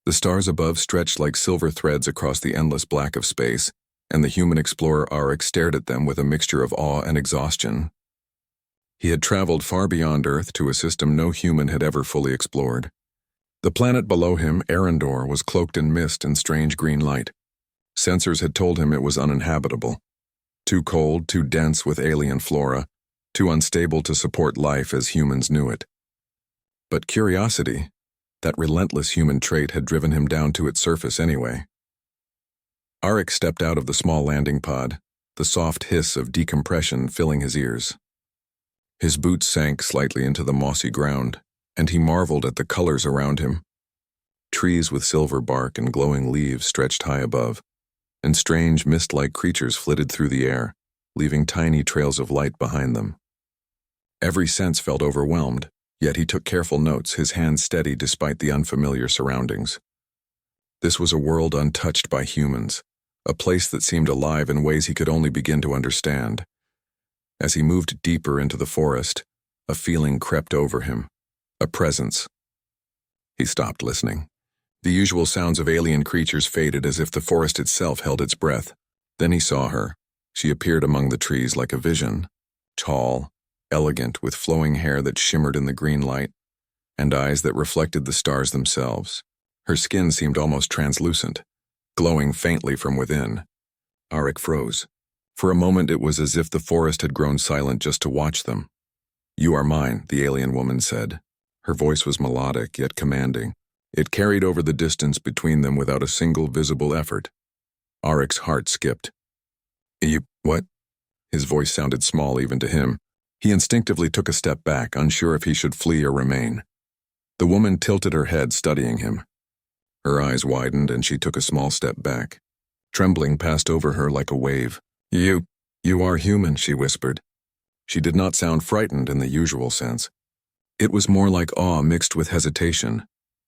The stars above stretched like silver threads across the endless black of space, and the human explorer Arik stared at them with a mixture of awe and exhaustion. He had traveled far beyond Earth to a system no human had ever fully explored. The planet below him, Arendor, was cloaked in mist and strange green light. Sensors had told him it was uninhabitable. Too cold, too dense with alien flora, too unstable to support life as humans knew it. But curiosity, that relentless human trait, had driven him down to its surface anyway. Arik stepped out of the small landing pod, the soft hiss of decompression filling his ears. His boots sank slightly into the mossy ground, and he marveled at the colors around him. Trees with silver bark and glowing leaves stretched high above, and strange mist-like creatures flitted through the air, leaving tiny trails of light behind them. Every sense felt overwhelmed, yet he took careful notes, his hands steady despite the unfamiliar surroundings. This was a world untouched by humans, a place that seemed alive in ways he could only begin to understand. As he moved deeper into the forest, a feeling crept over him, a presence. He stopped listening. The usual sounds of alien creatures faded as if the forest itself held its breath. Then he saw her. She appeared among the trees like a vision, tall, elegant, with flowing hair that shimmered in the green light, and eyes that reflected the stars themselves. Her skin seemed almost translucent, glowing faintly from within. Arik froze. For a moment it was as if the forest had grown silent just to watch them. "You are mine," the alien woman said. Her voice was melodic yet commanding. It carried over the distance between them without a single visible effort. Arik's heart skipped. "You, what?" His voice sounded small even to him. He instinctively took a step back, unsure if he should flee or remain. The woman tilted her head, studying him. Her eyes widened and she took a small step back. Trembling passed over her like a wave. You are human," she whispered. She did not sound frightened in the usual sense. It was more like awe mixed with hesitation,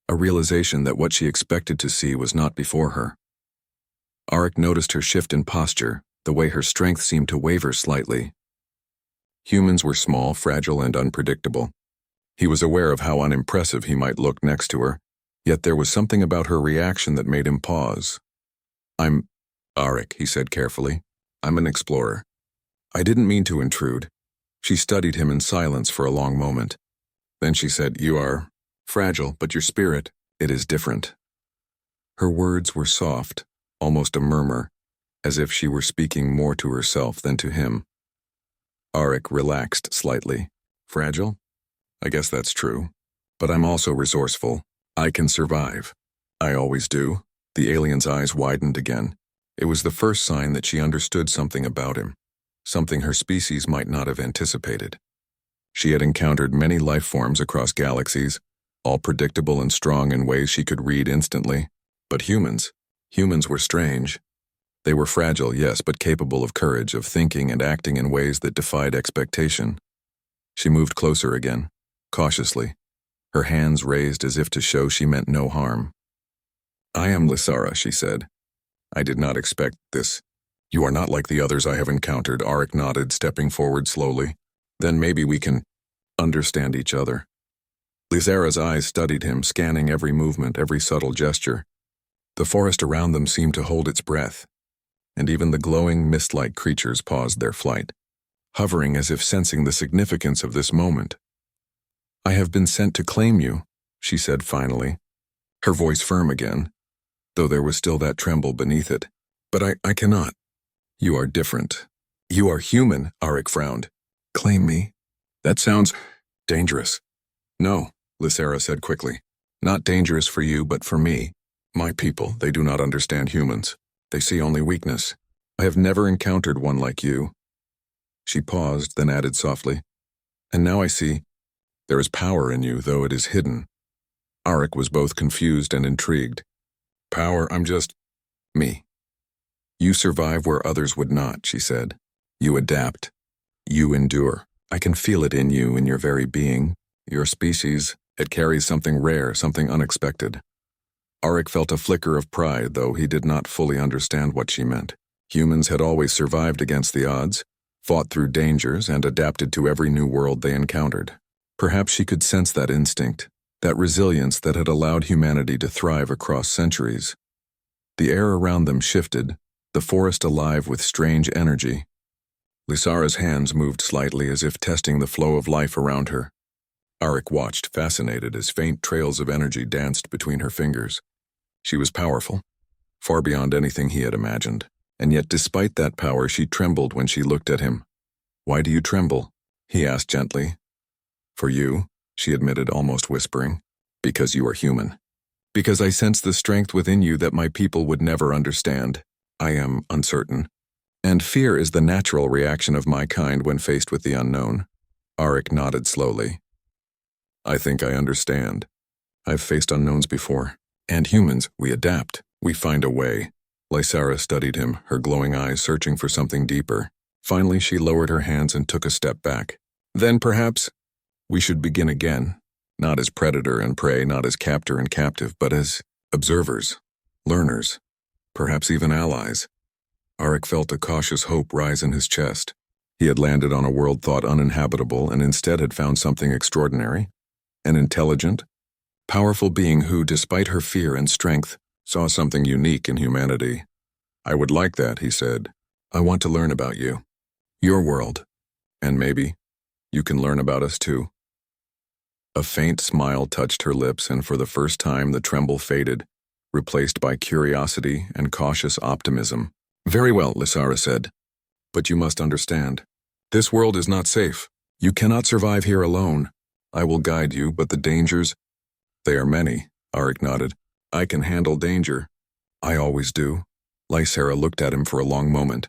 a realization that what she expected to see was not before her. Arik noticed her shift in posture, the way her strength seemed to waver slightly. Humans were small, fragile, and unpredictable. He was aware of how unimpressive he might look next to her, yet there was something about her reaction that made him pause. "I'm Arik," he said carefully. "I'm an explorer." "I didn't mean to intrude." She studied him in silence for a long moment. Then she said, "You are fragile, but your spirit, it is different." Her words were soft, almost a murmur, as if she were speaking more to herself than to him. Arik relaxed slightly. "Fragile? I guess that's true. But I'm also resourceful. I can survive. I always do." The alien's eyes widened again. It was the first sign that she understood something about him, something her species might not have anticipated. She had encountered many life forms across galaxies, all predictable and strong in ways she could read instantly. But humans were strange. They were fragile, yes, but capable of courage, of thinking and acting in ways that defied expectation. She moved closer again, cautiously, her hands raised as if to show she meant no harm. "I am Lysara," she said. "I did not expect this." "You are not like the others I have encountered," Arik nodded, stepping forward slowly. "Then maybe we can understand each other." Lysara's eyes studied him, scanning every movement, every subtle gesture. The forest around them seemed to hold its breath, and even the glowing, mist-like creatures paused their flight, hovering as if sensing the significance of this moment. "I have been sent to claim you," she said finally, her voice firm again, though there was still that tremble beneath it. "But I cannot." "You are different. You are human," Arik frowned. "Claim me? That sounds dangerous." "No," Lysara said quickly. "Not dangerous for you, but for me. My people, they do not understand humans. They see only weakness. I have never encountered one like you." She paused, then added softly, "And now I see, there is power in you, though it is hidden." Arik was both confused and intrigued. "Power? I'm just me." "You survive where others would not," she said. "You adapt. You endure. I can feel it in you, in your very being. Your species, it carries something rare, something unexpected." Arik felt a flicker of pride, though he did not fully understand what she meant. Humans had always survived against the odds, fought through dangers, and adapted to every new world they encountered. Perhaps she could sense that instinct, that resilience that had allowed humanity to thrive across centuries. The air around them shifted, the forest alive with strange energy. Lysara's hands moved slightly as if testing the flow of life around her. Arik watched, fascinated, as faint trails of energy danced between her fingers. She was powerful, far beyond anything he had imagined, and yet despite that power she trembled when she looked at him. "Why do you tremble?" he asked gently. "For you," she admitted, almost whispering. "Because you are human. Because I sense the strength within you that my people would never understand. I am uncertain. And fear is the natural reaction of my kind when faced with the unknown." Arik nodded slowly. "I think I understand. I've faced unknowns before. And humans, we adapt. We find a way." Lysara studied him, her glowing eyes searching for something deeper. Finally, she lowered her hands and took a step back. "Then perhaps we should begin again. Not as predator and prey, not as captor and captive, but as observers, learners, perhaps even allies." Arik felt a cautious hope rise in his chest. He had landed on a world thought uninhabitable and instead had found something extraordinary, an intelligent, powerful being who, despite her fear and strength, saw something unique in humanity. "I would like that," he said. "I want to learn about you, your world, and maybe you can learn about us too." A faint smile touched her lips, and for the first time the tremble faded, replaced by curiosity and cautious optimism. "Very well," Lysara said. "But you must understand. This world is not safe. You cannot survive here alone. I will guide you, but the dangers—" "They are many," Arik nodded. "I can handle danger. I always do." Lysara looked at him for a long moment.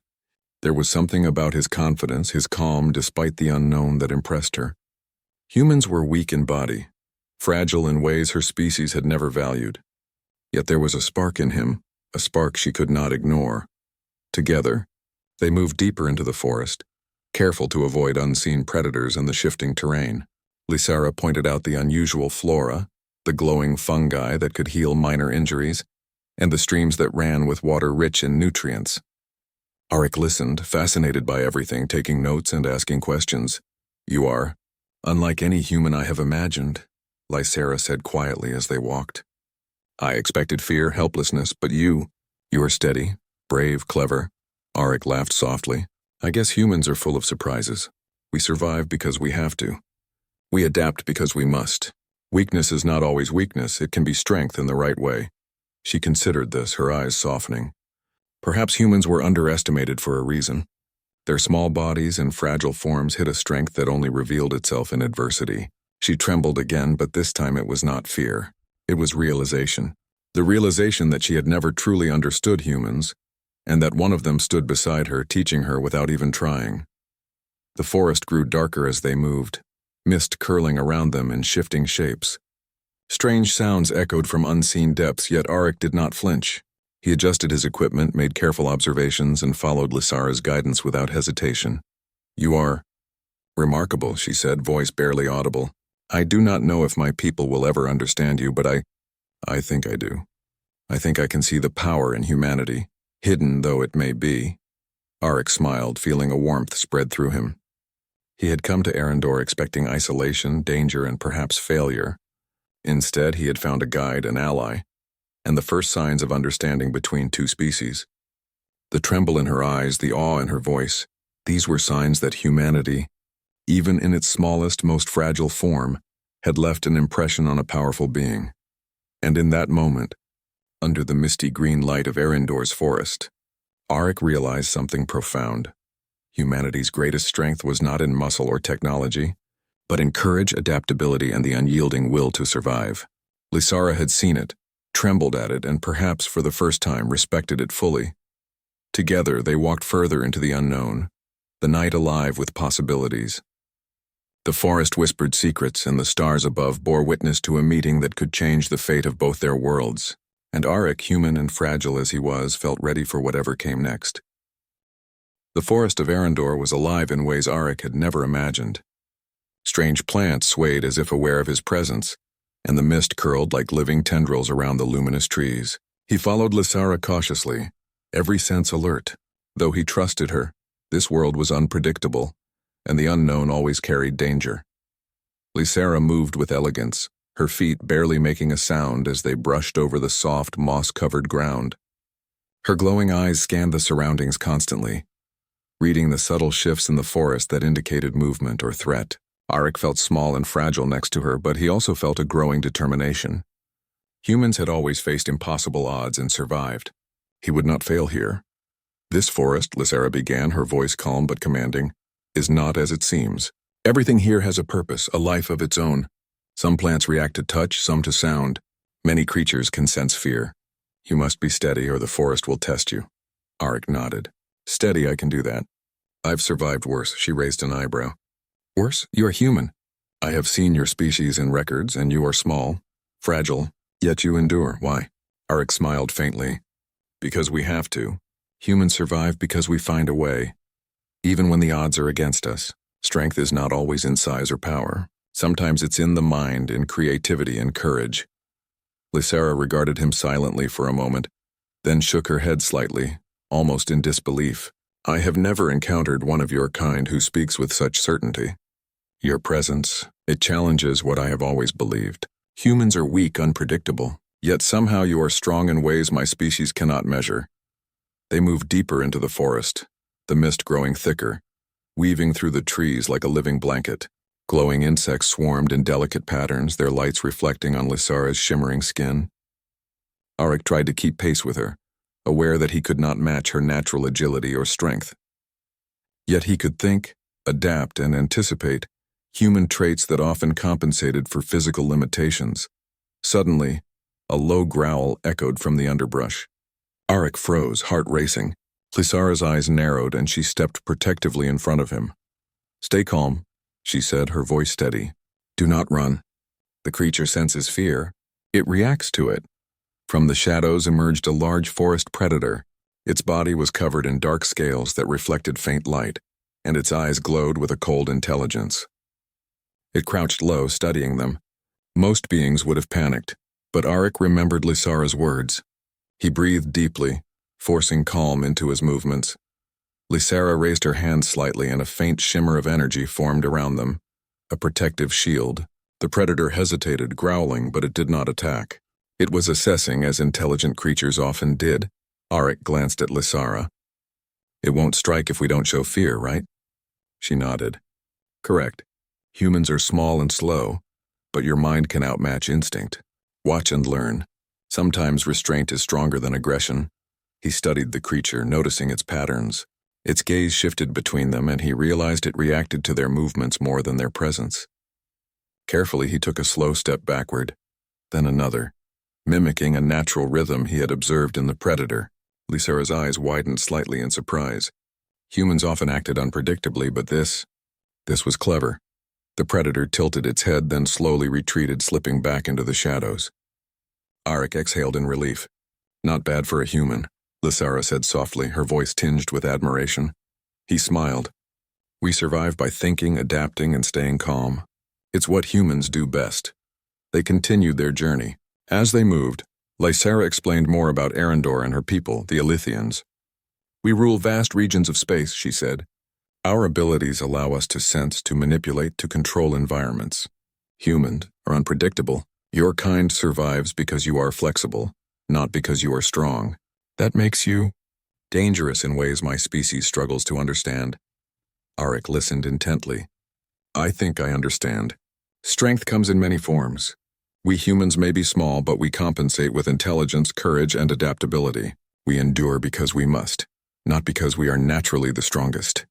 There was something about his confidence, his calm despite the unknown, that impressed her. Humans were weak in body, fragile in ways her species had never valued. Yet there was a spark in him, a spark she could not ignore. Together, they moved deeper into the forest, careful to avoid unseen predators and the shifting terrain. Lysara pointed out the unusual flora, the glowing fungi that could heal minor injuries, and the streams that ran with water rich in nutrients. Arik listened, fascinated by everything, taking notes and asking questions. "You are unlike any human I have imagined," Lysara said quietly as they walked. "I expected fear, helplessness, but you are steady, brave, clever." Arik laughed softly. "I guess humans are full of surprises. We survive because we have to. We adapt because we must. Weakness is not always weakness, it can be strength in the right way." She considered this, her eyes softening. Perhaps humans were underestimated for a reason. Their small bodies and fragile forms hid a strength that only revealed itself in adversity. She trembled again, but this time it was not fear. It was realization. The realization that she had never truly understood humans, and that one of them stood beside her, teaching her without even trying. The forest grew darker as they moved, mist curling around them in shifting shapes. Strange sounds echoed from unseen depths, yet Arik did not flinch. He adjusted his equipment, made careful observations, and followed Lysara's guidance without hesitation. "You are remarkable," she said, voice barely audible. "I do not know if my people will ever understand you, but I think I do. I think I can see the power in humanity, hidden though it may be." Arik smiled, feeling a warmth spread through him. He had come to Arendor expecting isolation, danger, and perhaps failure. Instead, he had found a guide, an ally, and the first signs of understanding between two species. The tremble in her eyes, the awe in her voice, these were signs that humanity, even in its smallest, most fragile form, had left an impression on a powerful being. And in that moment, under the misty green light of Arendor's forest, Arik realized something profound. Humanity's greatest strength was not in muscle or technology, but in courage, adaptability, and the unyielding will to survive. Lysara had seen it, trembled at it, and perhaps for the first time respected it fully. Together they walked further into the unknown, the night alive with possibilities. The forest whispered secrets, and the stars above bore witness to a meeting that could change the fate of both their worlds, and Arik, human and fragile as he was, felt ready for whatever came next. The forest of Arendor was alive in ways Arik had never imagined. Strange plants swayed as if aware of his presence, and the mist curled like living tendrils around the luminous trees. He followed Lysara cautiously, every sense alert. Though he trusted her, this world was unpredictable, and the unknown always carried danger. Lysara moved with elegance, her feet barely making a sound as they brushed over the soft, moss-covered ground. Her glowing eyes scanned the surroundings constantly, reading the subtle shifts in the forest that indicated movement or threat. Arik felt small and fragile next to her, but he also felt a growing determination. Humans had always faced impossible odds and survived. He would not fail here. This forest, Lysera began, her voice calm but commanding, is not as it seems. Everything here has a purpose, a life of its own. Some plants react to touch, some to sound. Many creatures can sense fear. You must be steady or the forest will test you. Arik nodded. Steady, I can do that. I've survived worse, she raised an eyebrow. Worse? You are human. I have seen your species in records, and you are small, fragile, yet you endure. Why? Arik smiled faintly. Because we have to. Humans survive because we find a way. Even when the odds are against us, strength is not always in size or power. Sometimes it's in the mind, in creativity and courage. Lysera regarded him silently for a moment, then shook her head slightly, almost in disbelief. I have never encountered one of your kind who speaks with such certainty. Your presence, it challenges what I have always believed. Humans are weak, unpredictable, yet somehow you are strong in ways my species cannot measure. They moved deeper into the forest, the mist growing thicker, weaving through the trees like a living blanket. Glowing insects swarmed in delicate patterns, their lights reflecting on Lysera's shimmering skin. Arik tried to keep pace with her, aware that he could not match her natural agility or strength. Yet he could think, adapt, and anticipate, human traits that often compensated for physical limitations. Suddenly, a low growl echoed from the underbrush. Arik froze, heart racing. Lysera's eyes narrowed and she stepped protectively in front of him. Stay calm, she said, her voice steady. Do not run. The creature senses fear. It reacts to it. From the shadows emerged a large forest predator. Its body was covered in dark scales that reflected faint light, and its eyes glowed with a cold intelligence. It crouched low, studying them. Most beings would have panicked, but Arik remembered Lysera's words. He breathed deeply, forcing calm into his movements. Lysera raised her hand slightly and a faint shimmer of energy formed around them, a protective shield. The predator hesitated, growling, but it did not attack. It was assessing, as intelligent creatures often did. Arik glanced at Lysera. It won't strike if we don't show fear, right? She nodded. Correct. Humans are small and slow, but your mind can outmatch instinct. Watch and learn. Sometimes restraint is stronger than aggression. He studied the creature, noticing its patterns. Its gaze shifted between them, and he realized it reacted to their movements more than their presence. Carefully, he took a slow step backward, then another, mimicking a natural rhythm he had observed in the predator. Lysera's eyes widened slightly in surprise. Humans often acted unpredictably, but this was clever. The predator tilted its head, then slowly retreated, slipping back into the shadows. Arik exhaled in relief. Not bad for a human, Lysera said softly, her voice tinged with admiration. He smiled. We survive by thinking, adapting, and staying calm. It's what humans do best. They continued their journey. As they moved, Lysera explained more about Arendor and her people, the Alithians. We rule vast regions of space, she said. Our abilities allow us to sense, to manipulate, to control environments. Humans are unpredictable. Your kind survives because you are flexible, not because you are strong. That makes you dangerous in ways my species struggles to understand. Arik listened intently. I think I understand. Strength comes in many forms. We humans may be small, but we compensate with intelligence, courage, and adaptability. We endure because we must, not because we are naturally the strongest.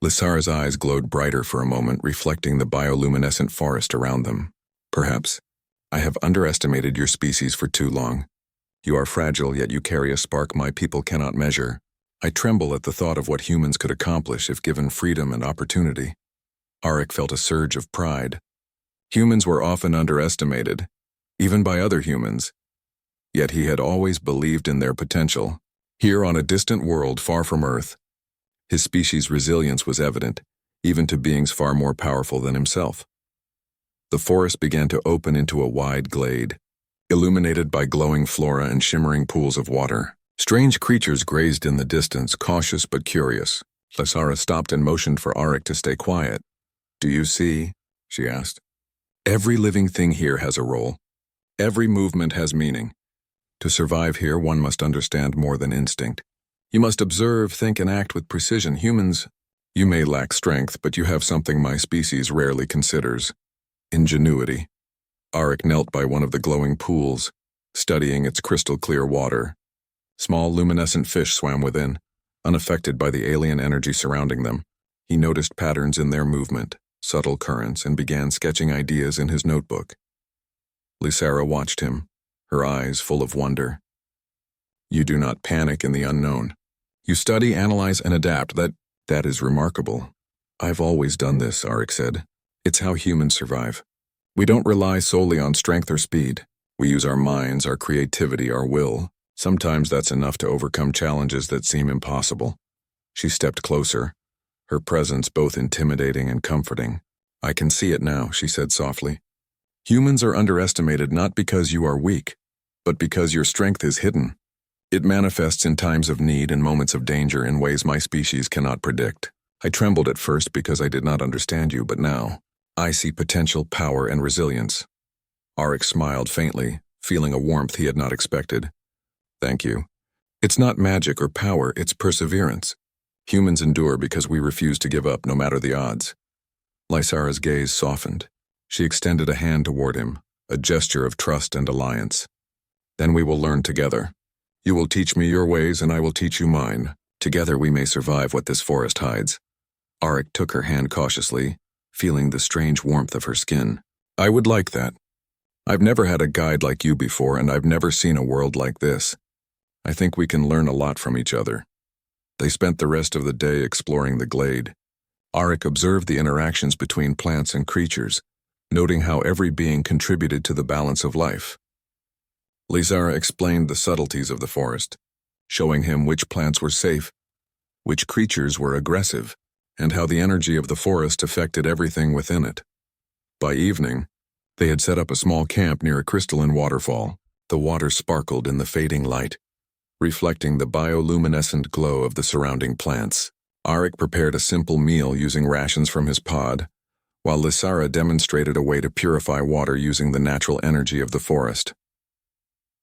Lysera's eyes glowed brighter for a moment, reflecting the bioluminescent forest around them. Perhaps I have underestimated your species for too long. You are fragile, yet you carry a spark my people cannot measure. I tremble at the thought of what humans could accomplish if given freedom and opportunity. Arik felt a surge of pride. Humans were often underestimated, even by other humans. Yet he had always believed in their potential. Here on a distant world far from Earth, his species' resilience was evident, even to beings far more powerful than himself. The forest began to open into a wide glade, illuminated by glowing flora and shimmering pools of water. Strange creatures grazed in the distance, cautious but curious. Lysera stopped and motioned for Arik to stay quiet. Do you see? She asked. Every living thing here has a role. Every movement has meaning. To survive here, one must understand more than instinct. You must observe, think, and act with precision. Humans, you may lack strength, but you have something my species rarely considers: ingenuity. Arik knelt by one of the glowing pools, studying its crystal-clear water. Small luminescent fish swam within, unaffected by the alien energy surrounding them. He noticed patterns in their movement, subtle currents, and began sketching ideas in his notebook. Lysara watched him, her eyes full of wonder. You do not panic in the unknown. You study, analyze, and adapt. That is remarkable. I've always done this, Arik said. It's how humans survive. We don't rely solely on strength or speed. We use our minds, our creativity, our will. Sometimes that's enough to overcome challenges that seem impossible. She stepped closer, her presence both intimidating and comforting. I can see it now, she said softly. Humans are underestimated not because you are weak, but because your strength is hidden. It manifests in times of need and moments of danger in ways my species cannot predict. I trembled at first because I did not understand you, but now I see potential, power, and resilience. Arik smiled faintly, feeling a warmth he had not expected. Thank you. It's not magic or power, it's perseverance. Humans endure because we refuse to give up no matter the odds. Lysara's gaze softened. She extended a hand toward him, a gesture of trust and alliance. Then we will learn together. You will teach me your ways and I will teach you mine. Together we may survive what this forest hides. Arik took her hand cautiously, feeling the strange warmth of her skin. I would like that. I've never had a guide like you before, and I've never seen a world like this. I think we can learn a lot from each other. They spent the rest of the day exploring the glade. Arik observed the interactions between plants and creatures, noting how every being contributed to the balance of life. Lysara explained the subtleties of the forest, showing him which plants were safe, which creatures were aggressive, and how the energy of the forest affected everything within it. By evening, they had set up a small camp near a crystalline waterfall. The water sparkled in the fading light, reflecting the bioluminescent glow of the surrounding plants. Arik prepared a simple meal using rations from his pod, while Lysara demonstrated a way to purify water using the natural energy of the forest.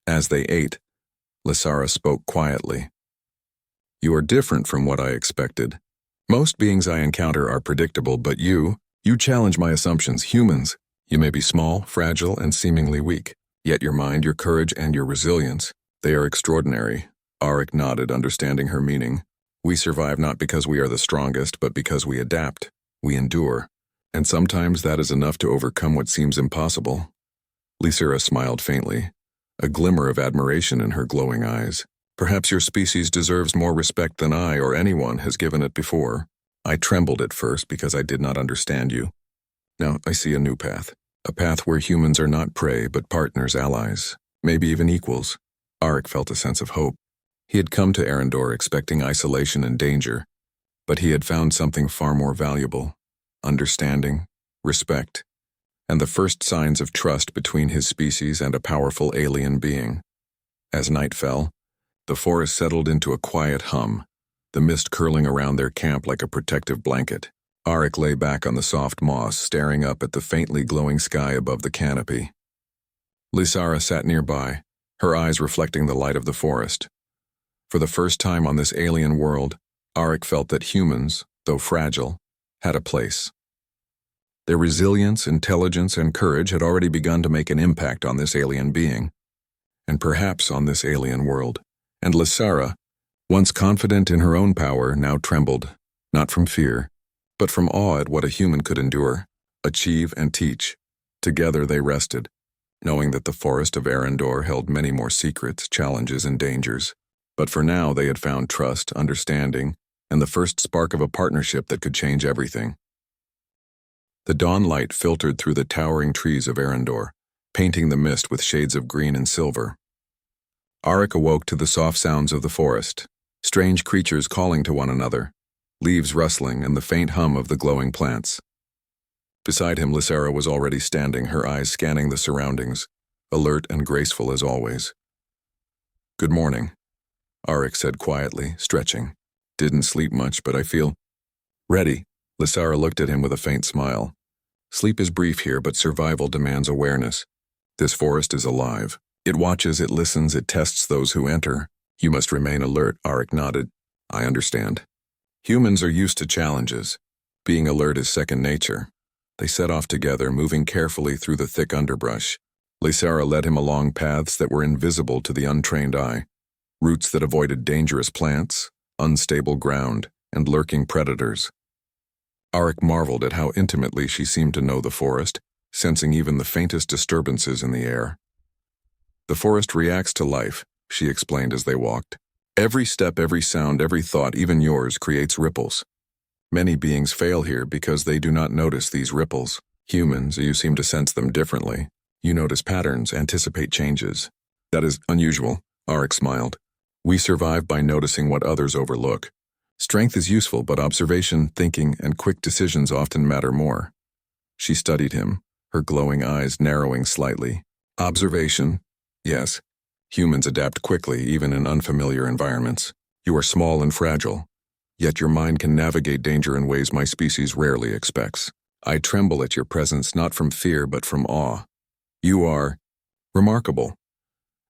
As they ate, Lysara spoke quietly. You are different from what I expected. Most beings I encounter are predictable, but you challenge my assumptions. Humans, you may be small, fragile, and seemingly weak, yet your mind, your courage, and your resilience, they are extraordinary. Arik nodded, understanding her meaning. We survive not because we are the strongest, but because we adapt, we endure, and sometimes that is enough to overcome what seems impossible. Lysara smiled faintly, a glimmer of admiration in her glowing eyes. Perhaps your species deserves more respect than I or anyone has given it before. I trembled at first because I did not understand you. Now I see a new path, a path where humans are not prey but partners, allies, maybe even equals. Arik felt a sense of hope. He had come to Arendor expecting isolation and danger, but he had found something far more valuable: understanding, respect, and the first signs of trust between his species and a powerful alien being. As night fell, the forest settled into a quiet hum, the mist curling around their camp like a protective blanket. Arik lay back on the soft moss, staring up at the faintly glowing sky above the canopy. Lysara sat nearby, her eyes reflecting the light of the forest. For the first time on this alien world, Arik felt that humans, though fragile, had a place. Their resilience, intelligence, and courage had already begun to make an impact on this alien being, and perhaps on this alien world. And Lysara, once confident in her own power, now trembled, not from fear, but from awe at what a human could endure, achieve, and teach. Together they rested, knowing that the forest of Arendor held many more secrets, challenges, and dangers. But for now they had found trust, understanding, and the first spark of a partnership that could change everything. The dawn light filtered through the towering trees of Arendor, painting the mist with shades of green and silver. Arik awoke to the soft sounds of the forest, strange creatures calling to one another, leaves rustling, and the faint hum of the glowing plants. Beside him, Lysara was already standing, her eyes scanning the surroundings, alert and graceful as always. Good morning, Arik said quietly, stretching. Didn't sleep much, but I feel ready. Lysara looked at him with a faint smile. Sleep is brief here, but survival demands awareness. This forest is alive. It watches, it listens, it tests those who enter. You must remain alert, Arik nodded. I understand. Humans are used to challenges. Being alert is second nature. They set off together, moving carefully through the thick underbrush. Lysara led him along paths that were invisible to the untrained eye, routes that avoided dangerous plants, unstable ground, and lurking predators. Arik marveled at how intimately she seemed to know the forest, sensing even the faintest disturbances in the air. The forest reacts to life, she explained as they walked. Every step, every sound, every thought, even yours, creates ripples. Many beings fail here because they do not notice these ripples. Humans, you seem to sense them differently. You notice patterns, anticipate changes. That is unusual, Arik smiled. We survive by noticing what others overlook. Strength is useful, but observation, thinking, and quick decisions often matter more. She studied him, her glowing eyes narrowing slightly. Observation? Yes. Humans adapt quickly, even in unfamiliar environments. You are small and fragile, yet your mind can navigate danger in ways my species rarely expects. I tremble at your presence, not from fear, but from awe. You are remarkable.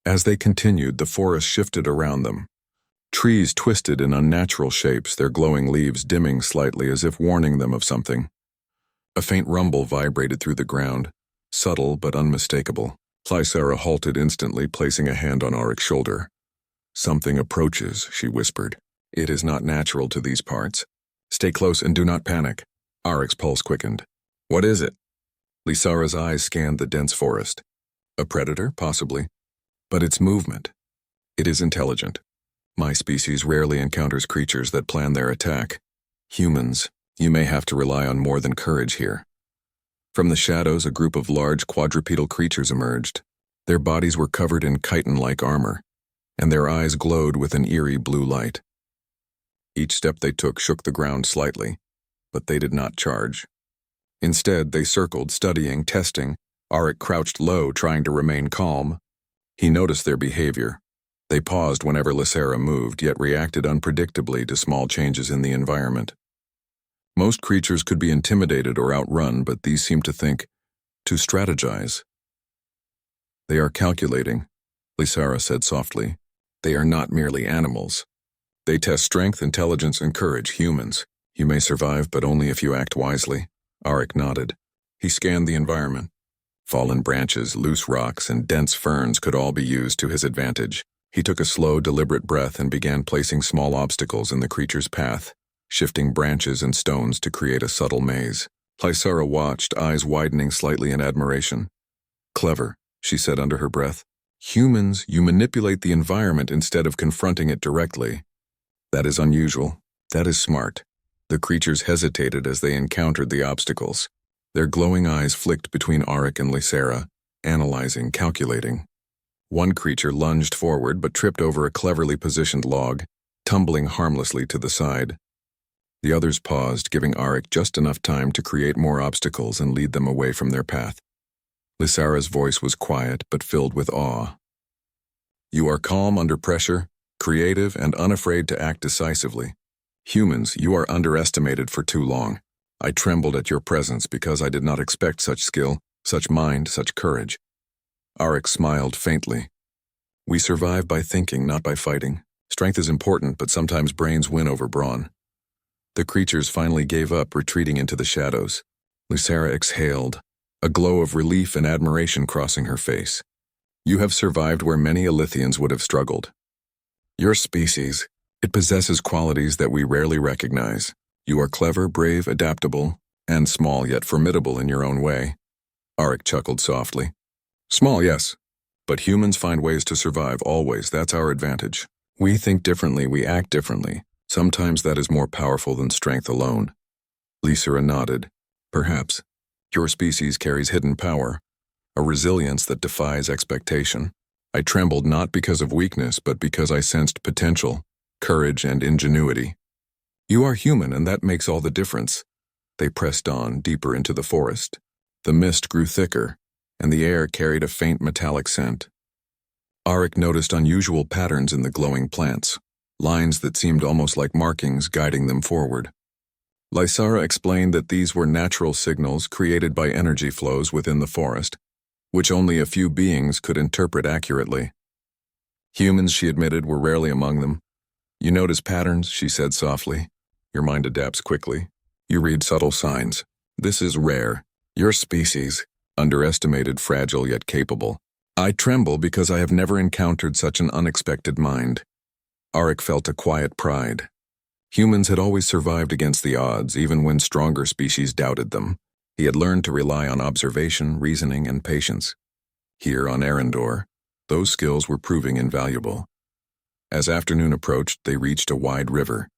As they continued, the forest shifted around them. Trees twisted in unnatural shapes, their glowing leaves dimming slightly as if warning them of something. A faint rumble vibrated through the ground, subtle but unmistakable. Lysara halted instantly, placing a hand on Arik's shoulder. Something approaches, she whispered. It is not natural to these parts. Stay close and do not panic. Arik's pulse quickened. What is it? Lysara's eyes scanned the dense forest. A predator, possibly. But its movement. It is intelligent. My species rarely encounters creatures that plan their attack. Humans, you may have to rely on more than courage here. From the shadows, a group of large quadrupedal creatures emerged. Their bodies were covered in chitin-like armor, and their eyes glowed with an eerie blue light. Each step they took shook the ground slightly, but they did not charge. Instead, they circled, studying, testing. Arik crouched low, trying to remain calm. He noticed their behavior. They paused whenever Lysara moved, yet reacted unpredictably to small changes in the environment. Most creatures could be intimidated or outrun, but these seemed to think, to strategize. They are calculating, Lysara said softly. They are not merely animals. They test strength, intelligence, and courage. Humans. You may survive, but only if you act wisely. Arik nodded. He scanned the environment. Fallen branches, loose rocks, and dense ferns could all be used to his advantage. He took a slow, deliberate breath and began placing small obstacles in the creature's path, shifting branches and stones to create a subtle maze. Lysara watched, eyes widening slightly in admiration. Clever, she said under her breath. Humans, you manipulate the environment instead of confronting it directly. That is unusual. That is smart. The creatures hesitated as they encountered the obstacles. Their glowing eyes flicked between Arik and Lysara, analyzing, calculating. One creature lunged forward but tripped over a cleverly positioned log, tumbling harmlessly to the side. The others paused, giving Arik just enough time to create more obstacles and lead them away from their path. Lysara's voice was quiet but filled with awe. You are calm under pressure, creative, and unafraid to act decisively. Humans, you are underestimated for too long. I trembled at your presence because I did not expect such skill, such mind, such courage. Arik smiled faintly. We survive by thinking, not by fighting. Strength is important, but sometimes brains win over brawn. The creatures finally gave up, retreating into the shadows. Lysara exhaled, a glow of relief and admiration crossing her face. You have survived where many Alithians would have struggled. Your species, it possesses qualities that we rarely recognize. You are clever, brave, adaptable, and small yet formidable in your own way. Arik chuckled softly. Small, yes, but humans find ways to survive always. That's our advantage. We think differently, we act differently. Sometimes that is more powerful than strength alone. Lysara nodded. Perhaps. Your species carries hidden power, a resilience that defies expectation. I trembled not because of weakness, but because I sensed potential, courage, and ingenuity. You are human, and that makes all the difference. They pressed on, deeper into the forest. The mist grew thicker, and the air carried a faint metallic scent. Arik noticed unusual patterns in the glowing plants, lines that seemed almost like markings guiding them forward. Lysara explained that these were natural signals created by energy flows within the forest, which only a few beings could interpret accurately. Humans, she admitted, were rarely among them. You notice patterns, she said softly. Your mind adapts quickly. You read subtle signs. This is rare. Your species, underestimated, fragile yet capable. I tremble because I have never encountered such an unexpected mind. Arik felt a quiet pride. Humans had always survived against the odds, even when stronger species doubted them. He had learned to rely on observation, reasoning, and patience. Here on Arendor, those skills were proving invaluable. As afternoon approached, they reached a wide river,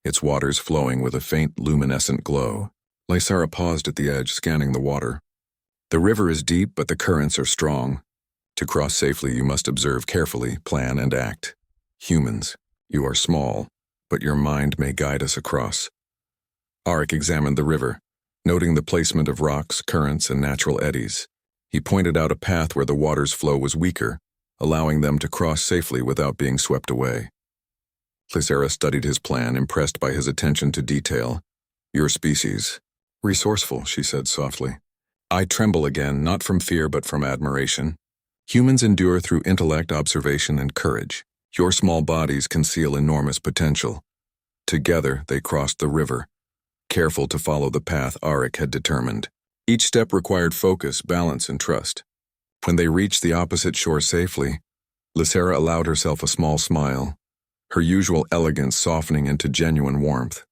its waters flowing with a faint luminescent glow. Lysara paused at the edge, scanning the water. The river is deep, but the currents are strong. To cross safely, you must observe carefully, plan, and act. Humans, you are small, but your mind may guide us across. Arik examined the river, noting the placement of rocks, currents, and natural eddies. He pointed out a path where the water's flow was weaker, allowing them to cross safely without being swept away. Lysara studied his plan, impressed by his attention to detail. Your species. Resourceful, she said softly. I tremble again, not from fear but from admiration. Humans endure through intellect, observation, and courage. Your small bodies conceal enormous potential. Together, they crossed the river, careful to follow the path Arik had determined. Each step required focus, balance, and trust. When they reached the opposite shore safely, Lysara allowed herself a small smile, her usual elegance softening into genuine warmth.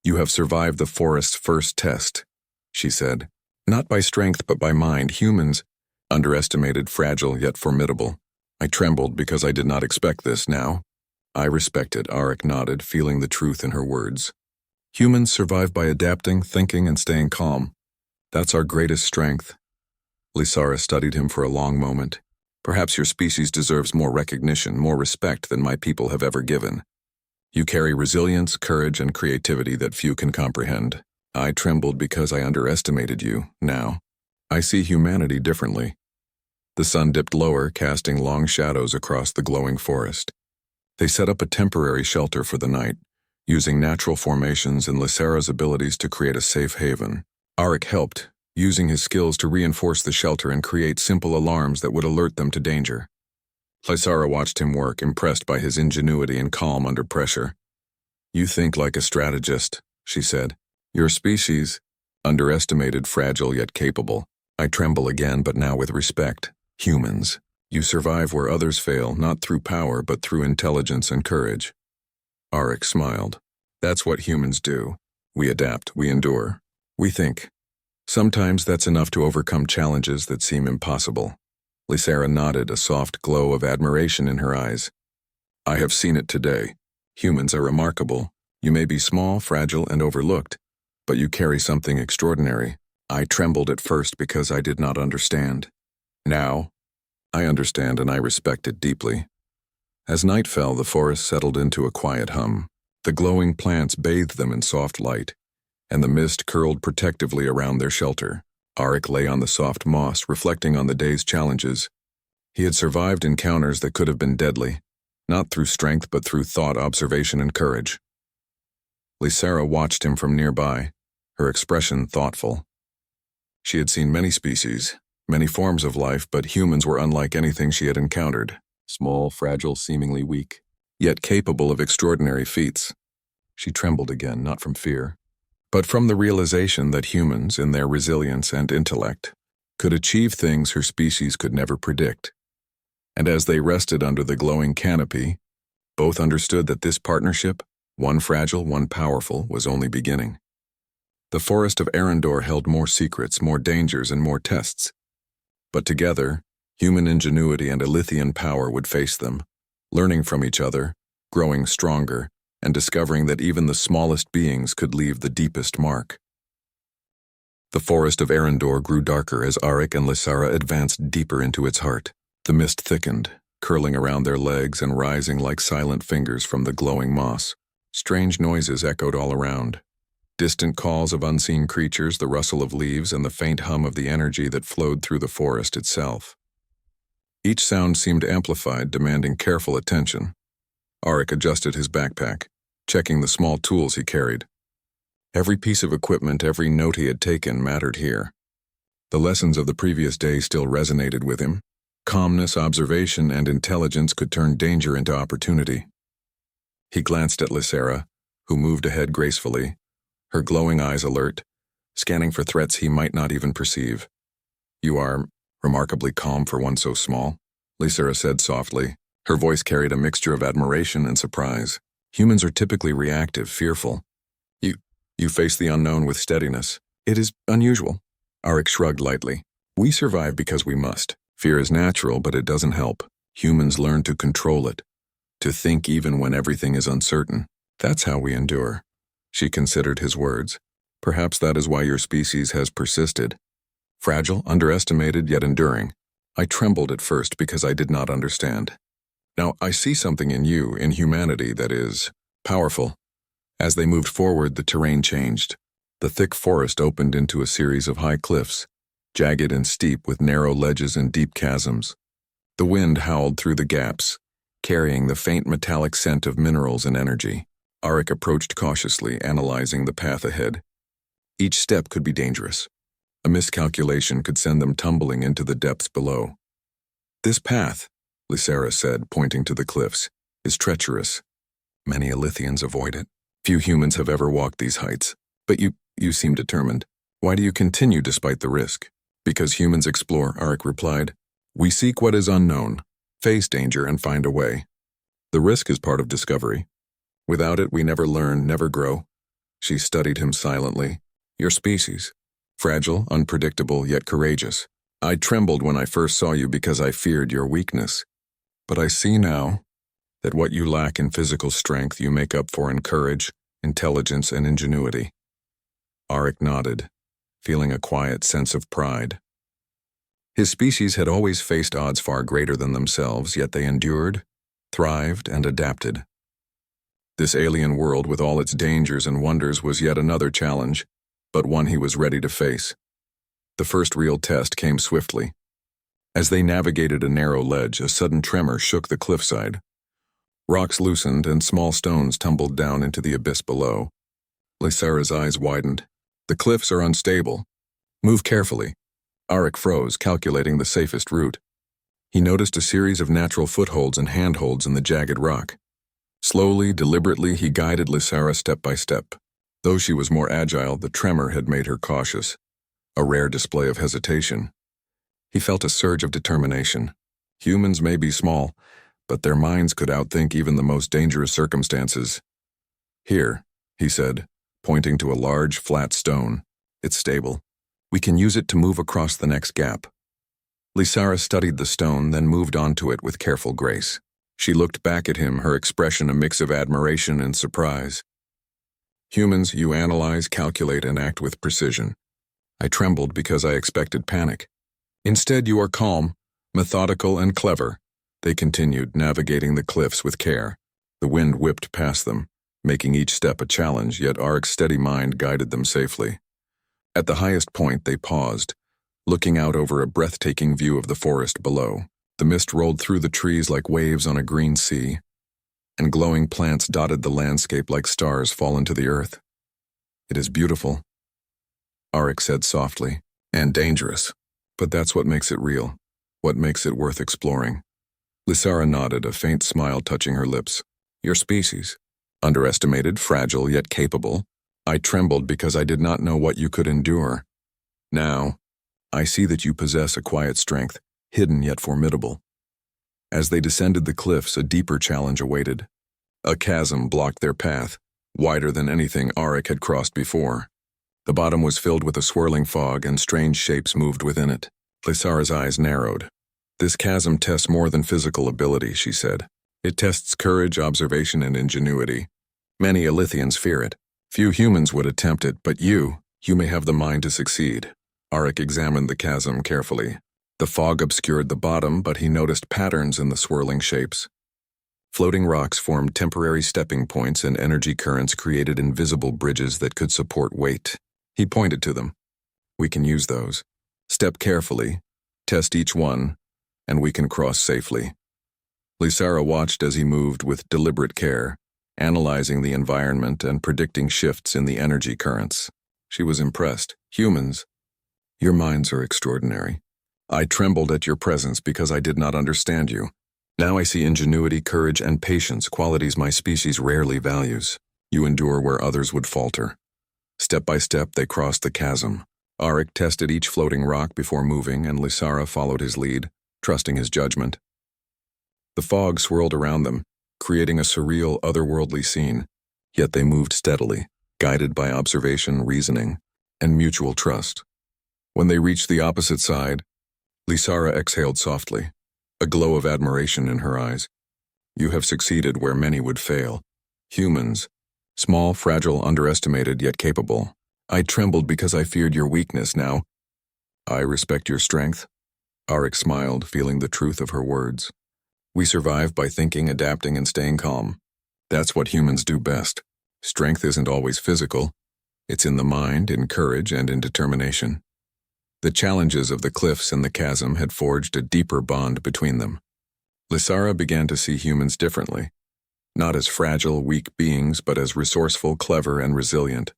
You have survived the forest's first test, she said. Not by strength but by mind. Humans, underestimated, fragile, yet formidable. I trembled because I did not expect this now. I respected, Arik nodded, feeling the truth in her words. Humans survive by adapting, thinking, and staying calm. That's our greatest strength. Lysara studied him for a long moment. Perhaps your species deserves more recognition, more respect than my people have ever given. You carry resilience, courage, and creativity that few can comprehend. I trembled because I underestimated you. Now, I see humanity differently. The sun dipped lower, casting long shadows across the glowing forest. They set up a temporary shelter for the night, using natural formations and Lysara's abilities to create a safe haven. Arik helped, using his skills to reinforce the shelter and create simple alarms that would alert them to danger. Lysara watched him work, impressed by his ingenuity and calm under pressure. You think like a strategist, she said. Your species, underestimated, fragile yet capable. I tremble again, but now with respect. Humans, you survive where others fail, not through power, but through intelligence and courage. Arik smiled. That's what humans do. We adapt, we endure, we think. Sometimes that's enough to overcome challenges that seem impossible. Lysara nodded, a soft glow of admiration in her eyes. I have seen it today. Humans are remarkable. You may be small, fragile, and overlooked, but you carry something extraordinary. I trembled at first because I did not understand. Now, I understand and I respect it deeply. As night fell, the forest settled into a quiet hum. The glowing plants bathed them in soft light, and the mist curled protectively around their shelter. Arik lay on the soft moss, reflecting on the day's challenges. He had survived encounters that could have been deadly, not through strength but through thought, observation, and courage. Lysara watched him from nearby, her expression thoughtful. She had seen many species, many forms of life, but humans were unlike anything she had encountered. Small, fragile, seemingly weak, yet capable of extraordinary feats. She trembled again, not from fear, but from the realization that humans, in their resilience and intellect, could achieve things her species could never predict. And as they rested under the glowing canopy, both understood that this partnership, one fragile, one powerful, was only beginning. The forest of Arendor held more secrets, more dangers, and more tests. But together, human ingenuity and Alithian power would face them, learning from each other, growing stronger, and discovering that even the smallest beings could leave the deepest mark. The forest of Arendor grew darker as Arik and Lysara advanced deeper into its heart. The mist thickened, curling around their legs and rising like silent fingers from the glowing moss. Strange noises echoed all around. Distant calls of unseen creatures, the rustle of leaves, and the faint hum of the energy that flowed through the forest itself. Each sound seemed amplified, demanding careful attention. Arik adjusted his backpack, checking the small tools he carried. Every piece of equipment, every note he had taken mattered here. The lessons of the previous day still resonated with him. Calmness, observation, and intelligence could turn danger into opportunity. He glanced at Lysera, who moved ahead gracefully, her glowing eyes alert, scanning for threats he might not even perceive. "You are remarkably calm for one so small," Lysera said softly. Her voice carried a mixture of admiration and surprise. "Humans are typically reactive, fearful. You face the unknown with steadiness. It is unusual." Arik shrugged lightly. "We survive because we must. Fear is natural, but it doesn't help. Humans learn to control it, to think even when everything is uncertain. That's how we endure." She considered his words. "Perhaps that is why your species has persisted. Fragile, underestimated, yet enduring. I trembled at first because I did not understand. Now I see something in you, in humanity, that is powerful." As they moved forward, the terrain changed. The thick forest opened into a series of high cliffs, jagged and steep with narrow ledges and deep chasms. The wind howled through the gaps, carrying the faint metallic scent of minerals and energy. Arik approached cautiously, analyzing the path ahead. Each step could be dangerous. A miscalculation could send them tumbling into the depths below. "This path," Lysera said, pointing to the cliffs, "is treacherous. Many Alithians avoid it. Few humans have ever walked these heights. But you seem determined. Why do you continue despite the risk?" "Because humans explore," Arik replied. "We seek what is unknown, face danger, and find a way. The risk is part of discovery. Without it, we never learn, never grow." She studied him silently. "Your species. Fragile, unpredictable, yet courageous. I trembled when I first saw you because I feared your weakness. But I see now that what you lack in physical strength you make up for in courage, intelligence, and ingenuity." Arik nodded, feeling a quiet sense of pride. His species had always faced odds far greater than themselves, yet they endured, thrived, and adapted. This alien world with all its dangers and wonders was yet another challenge, but one he was ready to face. The first real test came swiftly. As they navigated a narrow ledge, a sudden tremor shook the cliffside. Rocks loosened and small stones tumbled down into the abyss below. Lysera's eyes widened. "The cliffs are unstable. Move carefully." Arik froze, calculating the safest route. He noticed a series of natural footholds and handholds in the jagged rock. Slowly, deliberately, he guided Lysera step by step. Though she was more agile, the tremor had made her cautious, a rare display of hesitation. He felt a surge of determination. Humans may be small, but their minds could outthink even the most dangerous circumstances. "Here," he said, pointing to a large, flat stone. "It's stable. We can use it to move across the next gap." Lysera studied the stone, then moved onto it with careful grace. She looked back at him, her expression a mix of admiration and surprise. "Humans, you analyze, calculate, and act with precision. I trembled because I expected panic. Instead, you are calm, methodical, and clever." They continued, navigating the cliffs with care. The wind whipped past them, making each step a challenge, yet Arik's steady mind guided them safely. At the highest point, they paused, looking out over a breathtaking view of the forest below. The mist rolled through the trees like waves on a green sea, and glowing plants dotted the landscape like stars fallen to the earth. "It is beautiful," Arik said softly, "and dangerous. But that's what makes it real, what makes it worth exploring." Lysera nodded, a faint smile touching her lips. "Your species. Underestimated, fragile, yet capable. I trembled because I did not know what you could endure. Now, I see that you possess a quiet strength, hidden yet formidable." As they descended the cliffs, a deeper challenge awaited. A chasm blocked their path, wider than anything Arik had crossed before. The bottom was filled with a swirling fog, and strange shapes moved within it. Lysera's eyes narrowed. "This chasm tests more than physical ability," she said. "It tests courage, observation, and ingenuity. Many Alithians fear it. Few humans would attempt it, but you may have the mind to succeed." Arik examined the chasm carefully. The fog obscured the bottom, but he noticed patterns in the swirling shapes. Floating rocks formed temporary stepping points, and energy currents created invisible bridges that could support weight. He pointed to them. "We can use those. Step carefully, test each one, and we can cross safely." Lysera watched as he moved with deliberate care, analyzing the environment and predicting shifts in the energy currents. She was impressed. Humans, your minds are extraordinary. I trembled at your presence because I did not understand you. Now I see ingenuity, courage, and patience, qualities my species rarely values. You endure where others would falter. Step by step, they crossed the chasm. Arik tested each floating rock before moving, and Lysara followed his lead, trusting his judgment. The fog swirled around them, creating a surreal, otherworldly scene, yet they moved steadily, guided by observation, reasoning, and mutual trust. When they reached the opposite side, Lysara exhaled softly, a glow of admiration in her eyes. You have succeeded where many would fail. Humans, small, fragile, underestimated, yet capable. I trembled because I feared your weakness. Now, I respect your strength. Arik smiled, feeling the truth of her words. We survive by thinking, adapting, and staying calm. That's what humans do best. Strength isn't always physical. It's in the mind, in courage, and in determination. The challenges of the cliffs and the chasm had forged a deeper bond between them. Lysara began to see humans differently, not as fragile, weak beings, but as resourceful, clever, and resilient.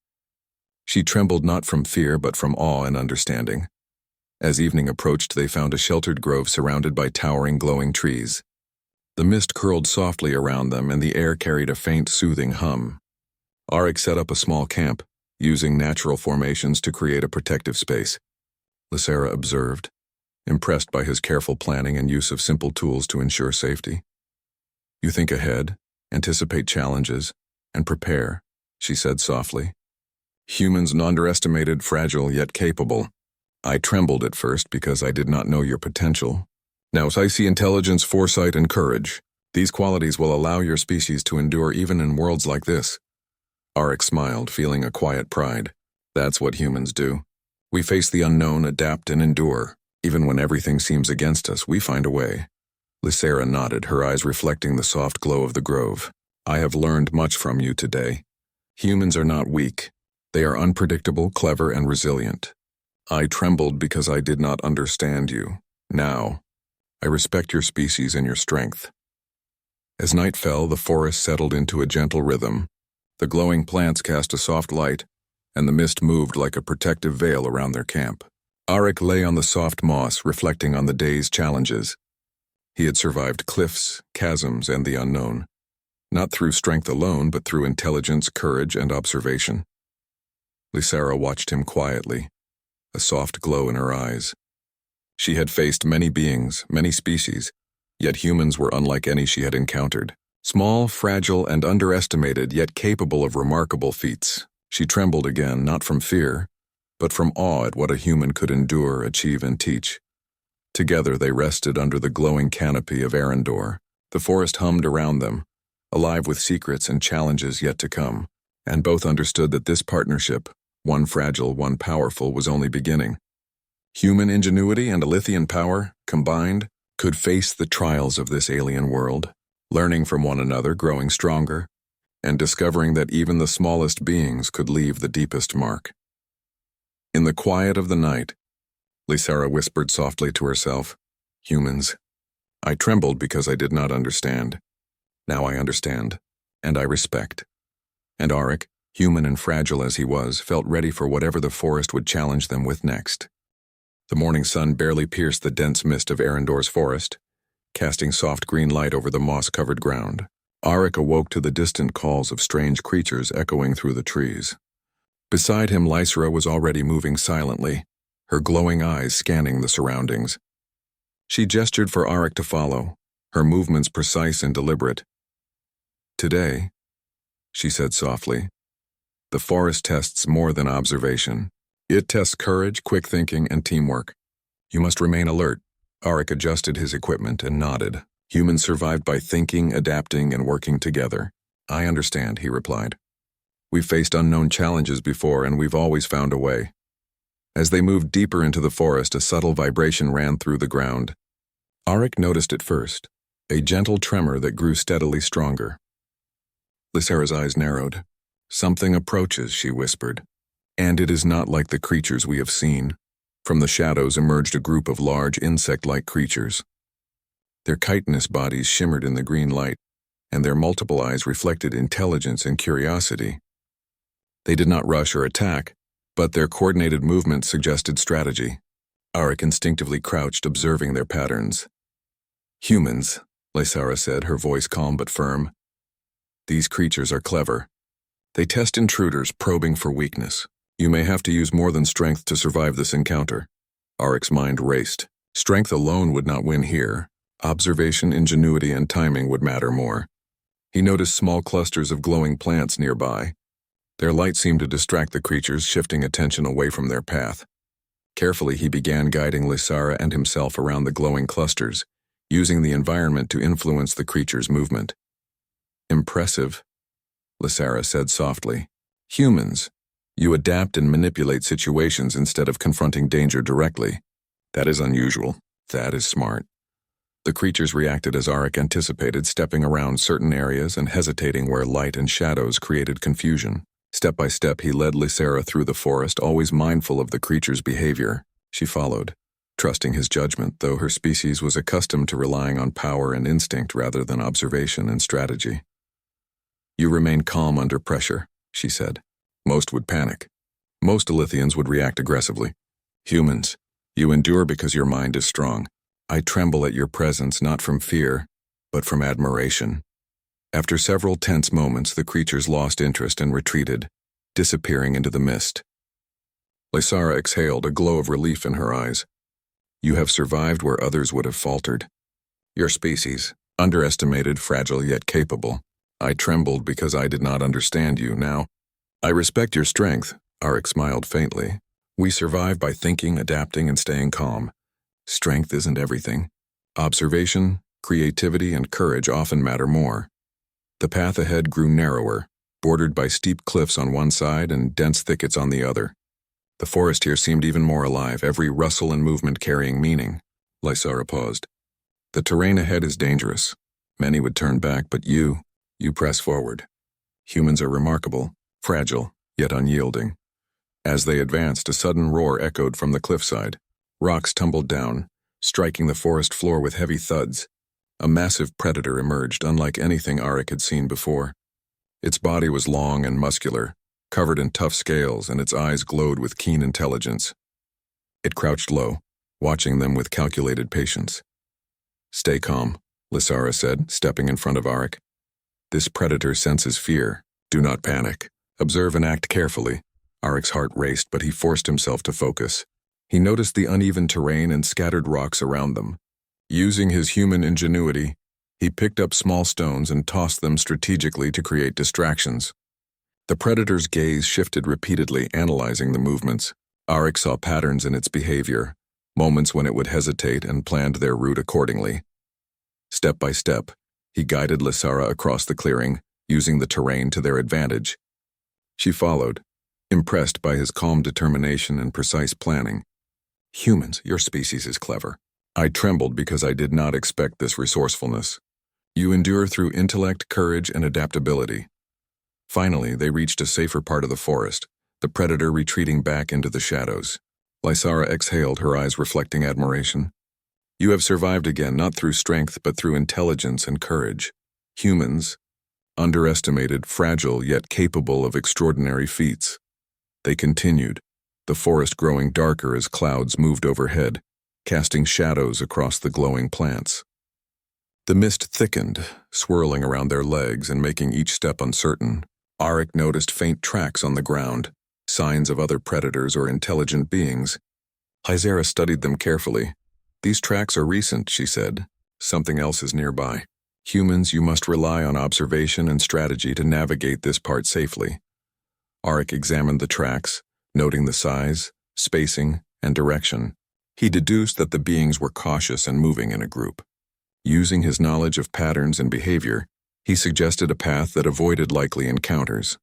She trembled not from fear, but from awe and understanding. As evening approached, they found a sheltered grove surrounded by towering, glowing trees. The mist curled softly around them, and the air carried a faint, soothing hum. Arik set up a small camp, using natural formations to create a protective space. Lysara observed, impressed by his careful planning and use of simple tools to ensure safety. You think ahead, anticipate challenges, and prepare, she said softly. Humans underestimated, fragile, yet capable. I trembled at first because I did not know your potential. Now I see intelligence, foresight, and courage. These qualities will allow your species to endure even in worlds like this. Arik smiled, feeling a quiet pride. That's what humans do. We face the unknown, adapt, and endure. Even when everything seems against us, we find a way. Lysara nodded, her eyes reflecting the soft glow of the grove. I have learned much from you today. Humans are not weak. They are unpredictable, clever, and resilient. I trembled because I did not understand you. Now, I respect your species and your strength. As night fell, the forest settled into a gentle rhythm. The glowing plants cast a soft light, and the mist moved like a protective veil around their camp. Arik lay on the soft moss, reflecting on the day's challenges. He had survived cliffs, chasms, and the unknown, not through strength alone, but through intelligence, courage, and observation. Lysara watched him quietly, a soft glow in her eyes. She had faced many beings, many species, yet humans were unlike any she had encountered. Small, fragile, and underestimated, yet capable of remarkable feats. She trembled again, not from fear, but from awe at what a human could endure, achieve, and teach. Together they rested under the glowing canopy of Arendor. The forest hummed around them, alive with secrets and challenges yet to come, and both understood that this partnership, one fragile, one powerful, was only beginning. Human ingenuity and Alithian power, combined, could face the trials of this alien world, learning from one another, growing stronger, and discovering that even the smallest beings could leave the deepest mark. In the quiet of the night, Lysara whispered softly to herself, Humans. I trembled because I did not understand. Now I understand, and I respect. And Arik, human and fragile as he was, felt ready for whatever the forest would challenge them with next. The morning sun barely pierced the dense mist of Arendor's forest, casting soft green light over the moss-covered ground. Arik awoke to the distant calls of strange creatures echoing through the trees. Beside him, Lysara was already moving silently, her glowing eyes scanning the surroundings. She gestured for Arik to follow, her movements precise and deliberate. Today, she said softly, the forest tests more than observation. It tests courage, quick thinking, and teamwork. You must remain alert. Arik adjusted his equipment and nodded. Humans survived by thinking, adapting, and working together. I understand, he replied. We've faced unknown challenges before, and we've always found a way. As they moved deeper into the forest, a subtle vibration ran through the ground. Arik noticed it first, a gentle tremor that grew steadily stronger. Lysara's eyes narrowed. Something approaches, she whispered. And it is not like the creatures we have seen. From the shadows emerged a group of large insect-like creatures. Their chitinous bodies shimmered in the green light, and their multiple eyes reflected intelligence and curiosity. They did not rush or attack, but their coordinated movements suggested strategy. Arik instinctively crouched, observing their patterns. "Humans," Lysara said, her voice calm but firm. "These creatures are clever. They test intruders, probing for weakness. You may have to use more than strength to survive this encounter." Arik's mind raced. Strength alone would not win here. Observation, ingenuity, and timing would matter more. He noticed small clusters of glowing plants nearby. Their light seemed to distract the creatures, shifting attention away from their path. Carefully, he began guiding Lysara and himself around the glowing clusters, using the environment to influence the creatures' movement. "Impressive," Lysara said softly. "Humans, you adapt and manipulate situations instead of confronting danger directly. That is unusual. That is smart." The creatures reacted as Arik anticipated, stepping around certain areas and hesitating where light and shadows created confusion. Step by step, he led Lysara through the forest, always mindful of the creature's behavior. She followed, trusting his judgment, though her species was accustomed to relying on power and instinct rather than observation and strategy. "You remain calm under pressure," she said. "Most would panic. Most Alithians would react aggressively. Humans, you endure because your mind is strong. I tremble at your presence not from fear, but from admiration." After several tense moments, the creatures lost interest and retreated, disappearing into the mist. Lysara exhaled, a glow of relief in her eyes. "You have survived where others would have faltered. Your species, underestimated, fragile, yet capable. I trembled because I did not understand you. Now, I respect your strength," Arik smiled faintly. "We survive by thinking, adapting, and staying calm. Strength isn't everything. Observation, creativity, and courage often matter more." The path ahead grew narrower, bordered by steep cliffs on one side and dense thickets on the other. The forest here seemed even more alive, every rustle and movement carrying meaning. Lysara paused. "The terrain ahead is dangerous. Many would turn back, but you press forward. Humans are remarkable, fragile, yet unyielding." As they advanced, a sudden roar echoed from the cliffside. Rocks tumbled down, striking the forest floor with heavy thuds. A massive predator emerged, unlike anything Arik had seen before. Its body was long and muscular, covered in tough scales, and its eyes glowed with keen intelligence. It crouched low, watching them with calculated patience. "Stay calm," Lysara said, stepping in front of Arik. "This predator senses fear. Do not panic. Observe and act carefully." Arik's heart raced, but he forced himself to focus. He noticed the uneven terrain and scattered rocks around them. Using his human ingenuity, he picked up small stones and tossed them strategically to create distractions. The predator's gaze shifted repeatedly, analyzing the movements. Arik saw patterns in its behavior, moments when it would hesitate, and planned their route accordingly. Step by step, he guided Lysara across the clearing, using the terrain to their advantage. She followed, impressed by his calm determination and precise planning. "Humans, your species is clever. I trembled because I did not expect this resourcefulness. You endure through intellect, courage, and adaptability." Finally, they reached a safer part of the forest, the predator retreating back into the shadows. Lysara exhaled, her eyes reflecting admiration. "You have survived again, not through strength, but through intelligence and courage. Humans, underestimated, fragile, yet capable of extraordinary feats." They continued, the forest growing darker as clouds moved overhead, casting shadows across the glowing plants. The mist thickened, swirling around their legs and making each step uncertain. Arik noticed faint tracks on the ground, signs of other predators or intelligent beings. Lysara studied them carefully. "These tracks are recent," she said. "Something else is nearby. Humans, you must rely on observation and strategy to navigate this part safely." Arik examined the tracks, noting the size, spacing, and direction. He deduced that the beings were cautious and moving in a group. Using his knowledge of patterns and behavior, he suggested a path that avoided likely encounters.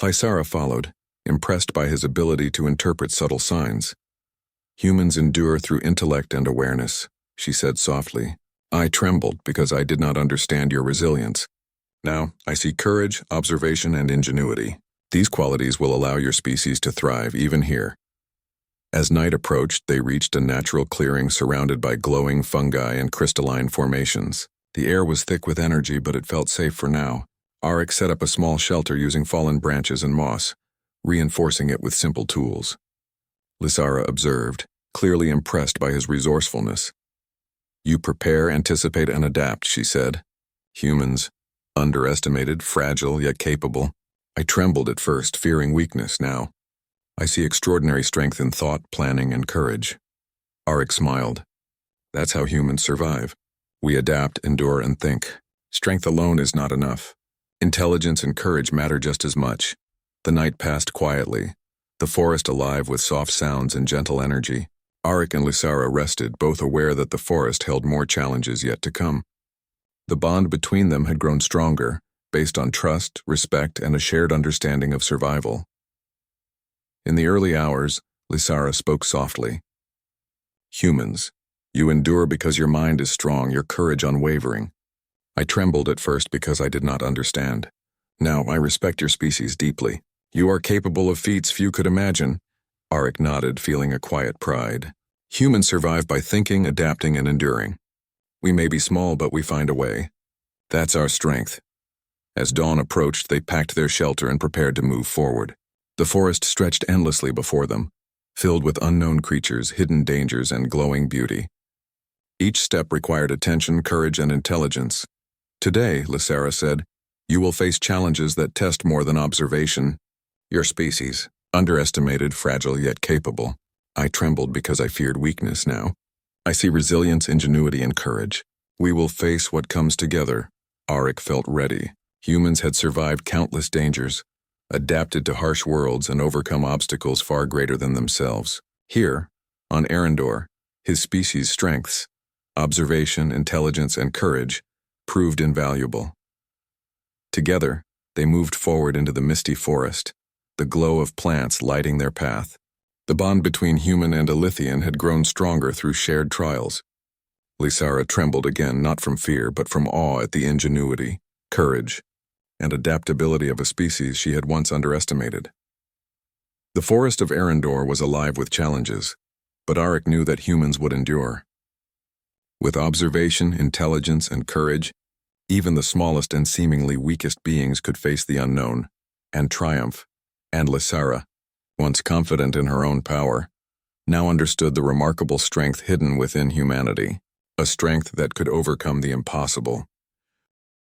Lysara followed, impressed by his ability to interpret subtle signs. "Humans endure through intellect and awareness," she said softly. "I trembled because I did not understand your resilience. Now, I see courage, observation, and ingenuity. These qualities will allow your species to thrive even here." As night approached, they reached a natural clearing surrounded by glowing fungi and crystalline formations. The air was thick with energy, but it felt safe for now. Arik set up a small shelter using fallen branches and moss, reinforcing it with simple tools. Lysara observed, clearly impressed by his resourcefulness. "You prepare, anticipate, and adapt," she said. "Humans, underestimated, fragile, yet capable." I trembled at first, fearing weakness. Now I see extraordinary strength in thought, planning, and courage. Arik smiled. "That's how humans survive. We adapt, endure, and think. Strength alone is not enough. Intelligence and courage matter just as much." The night passed quietly, the forest alive with soft sounds and gentle energy. Arik and Lysara rested, both aware that the forest held more challenges yet to come. The bond between them had grown stronger, based on trust, respect, and a shared understanding of survival. In the early hours, Lysara spoke softly. "Humans, you endure because your mind is strong, your courage unwavering. I trembled at first because I did not understand. Now I respect your species deeply. You are capable of feats few could imagine." Arik nodded, feeling a quiet pride. "Humans survive by thinking, adapting, and enduring. We may be small, but we find a way. That's our strength." As dawn approached, they packed their shelter and prepared to move forward. The forest stretched endlessly before them, filled with unknown creatures, hidden dangers, and glowing beauty. Each step required attention, courage, and intelligence. "Today," Lysara said, "you will face challenges that test more than observation. Your species, underestimated, fragile, yet capable." I trembled because I feared weakness. Now I see resilience, ingenuity, and courage. "We will face what comes together." Arik felt ready. Humans had survived countless dangers, adapted to harsh worlds, and overcome obstacles far greater than themselves. Here, on Arendor, his species' strengths, observation, intelligence, and courage, proved invaluable. Together, they moved forward into the misty forest, the glow of plants lighting their path. The bond between human and Alithian had grown stronger through shared trials. Lysara trembled again, not from fear, but from awe at the ingenuity, courage, and adaptability of a species she had once underestimated. The forest of Arendor was alive with challenges, but Arik knew that humans would endure. With observation, intelligence, and courage, even the smallest and seemingly weakest beings could face the unknown and triumph. And Lysara, once confident in her own power, now understood the remarkable strength hidden within humanity, a strength that could overcome the impossible.